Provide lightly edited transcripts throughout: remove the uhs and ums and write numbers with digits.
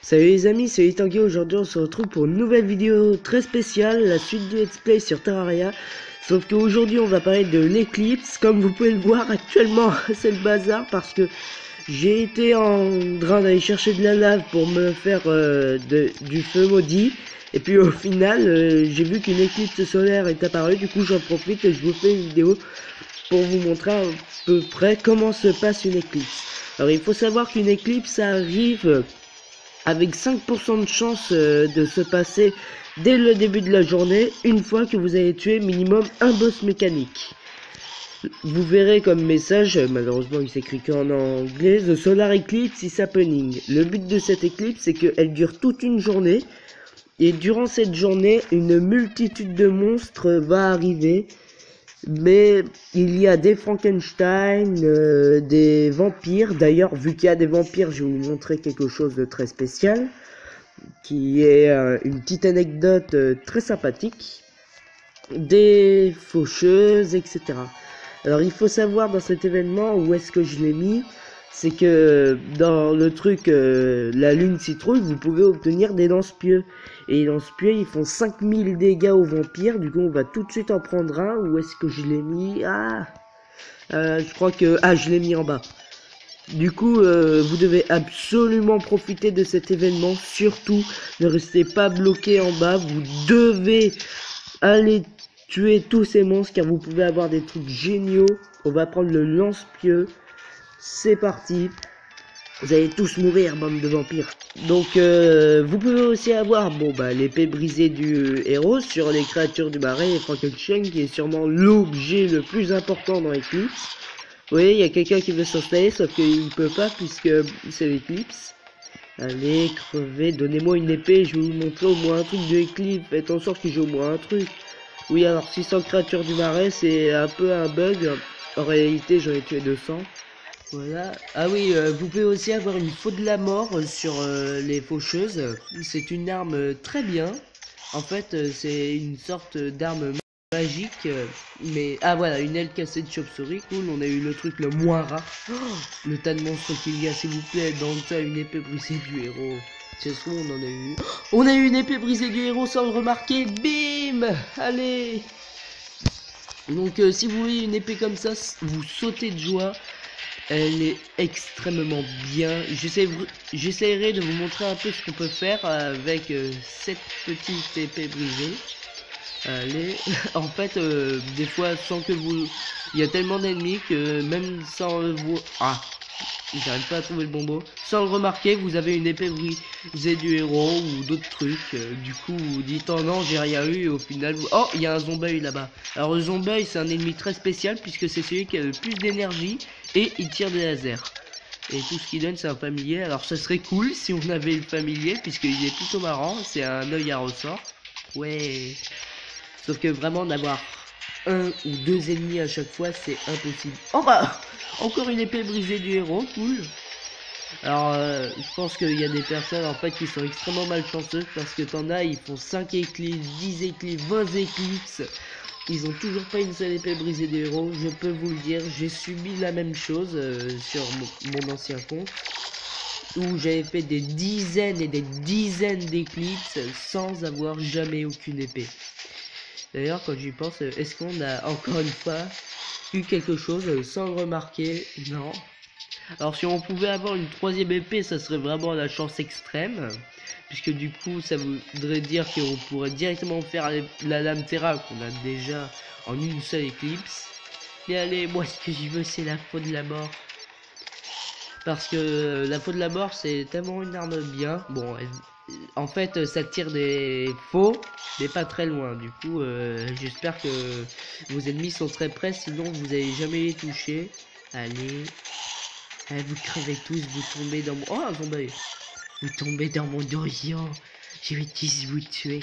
Salut les amis, c'est Tanguy. Aujourd'hui on se retrouve pour une nouvelle vidéo très spéciale, la suite du let's play sur Terraria. Sauf qu'aujourd'hui on va parler de l'éclipse. Comme vous pouvez le voir actuellement c'est le bazar parce que j'ai été en train d'aller chercher de la lave pour me faire du feu maudit. Et puis au final j'ai vu qu'une éclipse solaire est apparue, du coup j'en profite et je vous fais une vidéo pour vous montrer à peu près comment se passe une éclipse. Alors il faut savoir qu'une éclipse arrive avec 5% de chance de se passer dès le début de la journée, une fois que vous avez tué minimum un boss mécanique. Vous verrez comme message, malheureusement il s'écrit qu'en anglais, The Solar Eclipse is happening. Le but de cette éclipse, c'est qu'elle dure toute une journée, et durant cette journée, une multitude de monstres va arriver. Mais il y a des Frankenstein, des vampires. D'ailleurs, vu qu'il y a des vampires, je vais vous montrer quelque chose de très spécial, qui est une petite anecdote très sympathique. Des faucheuses, etc. Alors, il faut savoir dans cet événement où est-ce que je l'ai mis, c'est que dans le truc la lune citrouille, vous pouvez obtenir des lance-pieux. Et les lance-pieux, ils font 5000 dégâts aux vampires. Du coup, on va tout de suite en prendre un. Où est-ce que je l'ai mis? Je crois que... je l'ai mis en bas. Du coup, vous devez absolument profiter de cet événement. Surtout, ne restez pas bloqué en bas. Vous devez aller tuer tous ces monstres, car vous pouvez avoir des trucs géniaux. On va prendre le lance-pieux. C'est parti. Vous allez tous mourir, bande de vampires. Donc, vous pouvez aussi avoir, l'épée brisée du héros sur les créatures du marais et Frankenstein, qui est sûrement l'objet le plus important dans Eclipse. Vous voyez, il y a quelqu'un qui veut s'installer, sauf qu'il peut pas puisque c'est l'Eclipse. Allez, crevez, donnez-moi une épée, je vais vous montrer au moins un truc de Eclipse. Faites en sorte que j'ai au moins un truc. Oui, alors 600 créatures du marais, c'est un peu un bug. En réalité, j'en ai tué 200. Voilà. Ah oui, vous pouvez aussi avoir une faux de la mort sur les faucheuses. C'est une arme très bien. En fait, c'est une sorte d'arme magique. Mais voilà, une aile cassée de chauve-souris. Cool, on a eu le truc le moins rare. Le tas de monstres qu'il y a, s'il vous plaît. Dans le tas, une épée brisée du héros. C'est ce qu'on en a eu. On a eu une épée brisée du héros sans le remarquer. Bim! Allez! Donc, si vous voyez une épée comme ça, vous sautez de joie. Elle est extrêmement bien. J'essaierai de vous montrer un peu ce qu'on peut faire avec cette petite épée brisée. Allez, en fait, des fois, sans que vous... Il y a tellement d'ennemis que même sans vous... j'arrive pas à trouver le bon mot. Sans le remarquer, vous avez une épée brisée du héros ou d'autres trucs. Du coup, vous dites oh non, j'ai rien eu. Et au final, oh, il y a un zombie là-bas. Alors le zombie, c'est un ennemi très spécial puisque c'est celui qui a le plus d'énergie et il tire des lasers. Et tout ce qu'il donne, c'est un familier. Alors ça serait cool si on avait le familier puisqu'il est plutôt marrant. C'est un œil à ressort. Ouais. Sauf que vraiment d'avoir un ou deux ennemis à chaque fois, c'est impossible. Oh bah, encore une épée brisée du héros, cool. Alors, je pense qu'il y a des personnes en fait qui sont extrêmement malchanceuses parce que t'en as, ils font 5 éclipses, 10 éclipses, 20 éclipses. Ils ont toujours pas une seule épée brisée du héros, je peux vous le dire. J'ai subi la même chose sur mon ancien compte, où j'avais fait des dizaines et des dizaines d'éclipses sans avoir jamais aucune épée. D'ailleurs, quand j'y pense, est-ce qu'on a encore une fois eu quelque chose sans le remarquer? Non. Alors si on pouvait avoir une troisième épée, ça serait vraiment la chance extrême. Puisque du coup, ça voudrait dire qu'on pourrait directement faire la lame Terra qu'on a déjà en une seule éclipse. Et allez, moi ce que j'y veux, c'est la faux de la mort. Parce que la faux de la mort, c'est tellement une arme bien. Bon, en fait, ça tire des faux, mais pas très loin. Du coup, j'espère que vos ennemis sont très près, sinon vous n'allez jamais les toucher. Allez. Vous crevez tous, vous tombez dans mon... Oh, un zombie. Vous tombez dans mon donjon. Je vais tous vous tuer.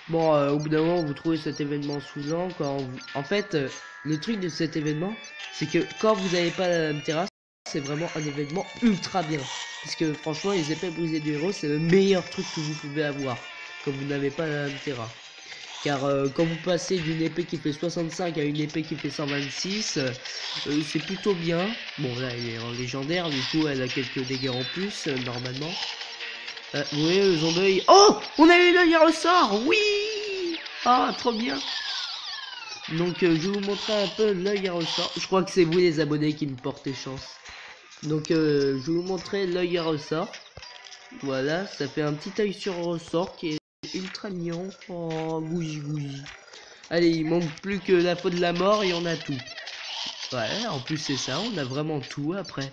Bon, au bout d'un moment, vous trouvez cet événement saoulant quand vous... En fait, le truc de cet événement, c'est que quand vous n'avez pas la terrasse, c'est vraiment un événement ultra bien. Parce que franchement, les épées brisées du héros, c'est le meilleur truc que vous pouvez avoir quand vous n'avez pas la terrasse. Car quand vous passez d'une épée qui fait 65 à une épée qui fait 126, c'est plutôt bien. Bon là elle est en légendaire, du coup elle a quelques dégâts en plus normalement. Vous voyez le zombie. Oh, on a eu l'œil à ressort. Oui. Ah, trop bien. Donc je vais vous montrer un peu l'œil à ressort. Je crois que c'est vous les abonnés qui me portez chance. Donc je vais vous montrer l'œil à ressort. Voilà, ça fait un petit œil sur ressort qui est ultra mignon. Oh, gougi gougi. Allez, il manque plus que la peau de la mort et on a tout. Ouais, en plus c'est ça, on a vraiment tout après.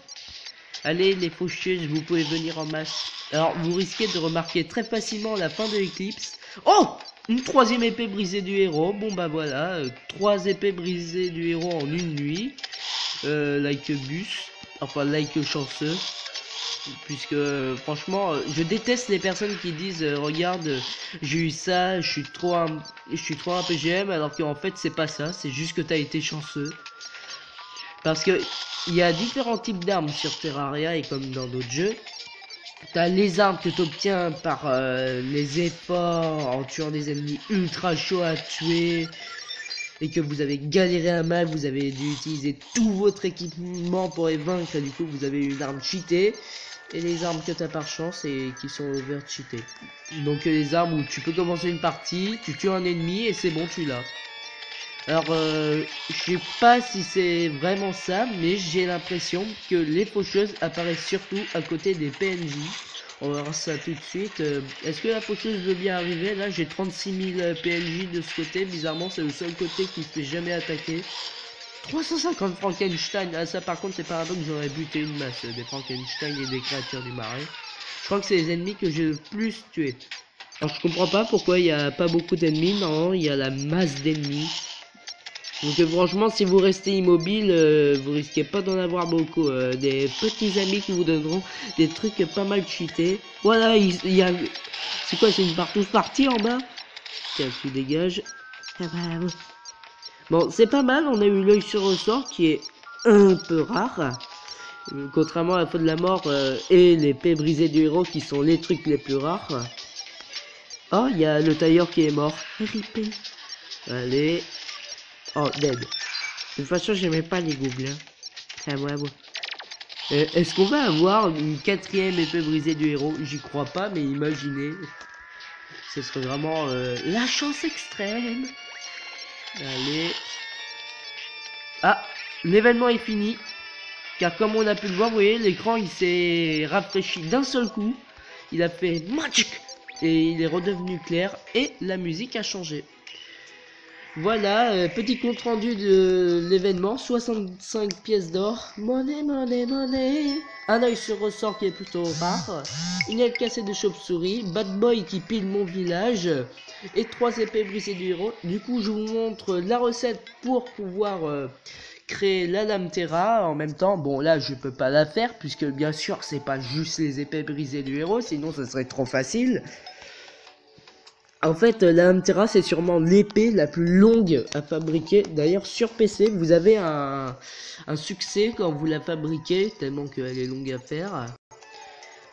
Allez les faucheuses, vous pouvez venir en masse. Alors vous risquez de remarquer très facilement la fin de l'éclipse. Oh, une troisième épée brisée du héros. Bon bah voilà, 3 épées brisées du héros en une nuit. Like bus, enfin like chanceux. Puisque franchement je déteste les personnes qui disent regarde j'ai eu ça, je suis trop un PGM, alors qu'en fait c'est pas ça, c'est juste que t'as été chanceux. Parce que il y a différents types d'armes sur Terraria et comme dans d'autres jeux. T'as les armes que t'obtiens par les efforts en tuant des ennemis ultra chauds à tuer et que vous avez galéré un mal, vous avez dû utiliser tout votre équipement pour les vaincre et du coup vous avez une arme cheatée. Et les armes que t'as par chance et qui sont over cheatées. Donc les armes où tu peux commencer une partie, tu tues un ennemi et c'est bon, tu l'as. Alors je sais pas si c'est vraiment ça, mais j'ai l'impression que les faucheuses apparaissent surtout à côté des PNJ. On va voir ça tout de suite. Est-ce que la faucheuse veut bien arriver? Là j'ai 36 000 PNJ de ce côté, bizarrement c'est le seul côté qui se fait jamais attaquer. 350 Frankenstein, ah, ça par contre c'est pas un que j'aurais buté une masse des Frankenstein et des créatures du marais. Je crois que c'est les ennemis que j'ai le plus tué. Alors je comprends pas pourquoi il n'y a pas beaucoup d'ennemis, non, il y a la masse d'ennemis. Donc franchement si vous restez immobile, vous risquez pas d'en avoir beaucoup. Des petits amis qui vous donneront des trucs pas mal cheatés. Voilà, il y a... C'est quoi, c'est une partouche partie en bas? Tiens, tu dégages. Bon, c'est pas mal, on a eu l'œil sur ressort qui est un peu rare. Contrairement à la faute de la mort et l'épée brisée du héros qui sont les trucs les plus rares. Oh, il y a le tailleur qui est mort. RIP. Allez. Oh, dead. De toute façon, j'aimais pas les gobelins. Ah, bravo. Est-ce qu'on va avoir une 4ème épée brisée du héros? J'y crois pas, mais imaginez. Ce serait vraiment la chance extrême. Allez. Ah, l'événement est fini. Car comme on a pu le voir, vous voyez, l'écran il s'est rafraîchi d'un seul coup. Il a fait magic et il est redevenu clair et la musique a changé. Voilà, petit compte rendu de l'événement, 65 pièces d'or, monnaie, monnaie, monnaie, un œil sur ressort qui est plutôt rare, une aile cassée de chauve-souris, bad boy qui pile mon village, et 3 épées brisées du héros. Du coup, je vous montre la recette pour pouvoir créer la lame Terra. En même temps, bon là, je peux pas la faire, puisque bien sûr, c'est pas juste les épées brisées du héros, sinon ça serait trop facile. En fait, la lame Terra, c'est sûrement l'épée la plus longue à fabriquer. D'ailleurs, sur PC, vous avez un succès quand vous la fabriquez, tellement qu'elle est longue à faire.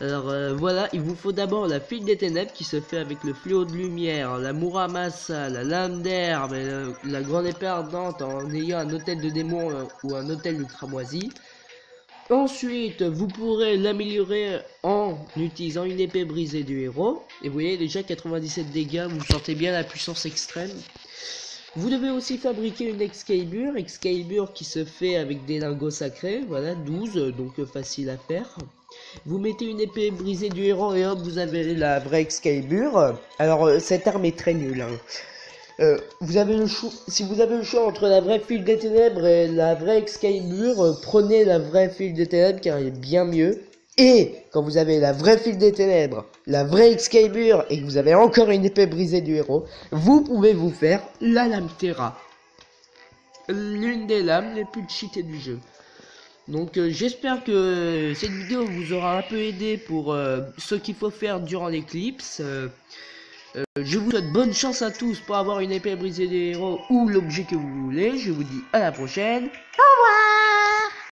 Alors voilà, il vous faut d'abord la file des ténèbres qui se fait avec le fléau de lumière, la Muramasa, la lame d'herbe, la grande épée ardente en ayant un hôtel de démons ou un hôtel de cramoisi. Ensuite, vous pourrez l'améliorer en utilisant une épée brisée du héros. Et vous voyez déjà 97 dégâts, vous sentez bien la puissance extrême. Vous devez aussi fabriquer une Excalibur qui se fait avec des lingots sacrés. Voilà, 12, donc facile à faire. Vous mettez une épée brisée du héros et hop, vous avez la vraie Excalibur. Alors, cette arme est très nulle, hein. Vous avez le choix, si vous avez le choix entre la vraie file des ténèbres et la vraie Excalibur, prenez la vraie file des ténèbres car elle est bien mieux. Et quand vous avez la vraie file des ténèbres, la vraie Excalibur et que vous avez encore une épée brisée du héros, vous pouvez vous faire la lame Terra, l'une des lames les plus cheatées du jeu. Donc j'espère que cette vidéo vous aura un peu aidé pour ce qu'il faut faire durant l'éclipse. Je vous souhaite bonne chance à tous pour avoir une épée brisée des héros ou l'objet que vous voulez. Je vous dis à la prochaine. Au revoir.